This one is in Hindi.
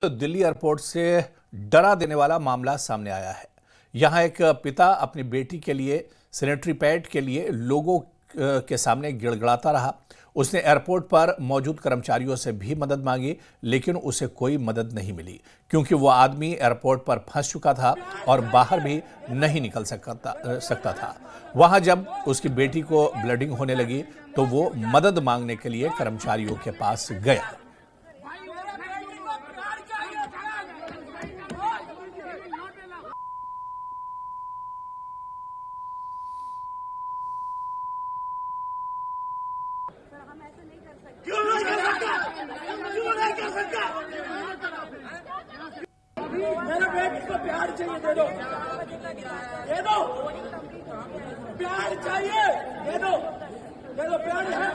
दिल्ली एयरपोर्ट से डरा देने वाला मामला सामने आया है। यहां एक पिता अपनी बेटी के लिए सैनिटरी पैड के लिए लोगों के सामने गिड़गिड़ाता रहा। उसने एयरपोर्ट पर मौजूद कर्मचारियों से भी मदद मांगी, लेकिन उसे कोई मदद नहीं मिली क्योंकि वो आदमी एयरपोर्ट पर फंस चुका था और बाहर भी नहीं निकल सकता था। वहां जब उसकी बेटी को ब्लीडिंग होने लगी तो वो मदद मांगने के लिए कर्मचारियों के पास गया। क्यों नहीं कर सकता? मेरे बेटे को प्यार चाहिए, दे दो प्यार चाहिए, दे दो प्यार है।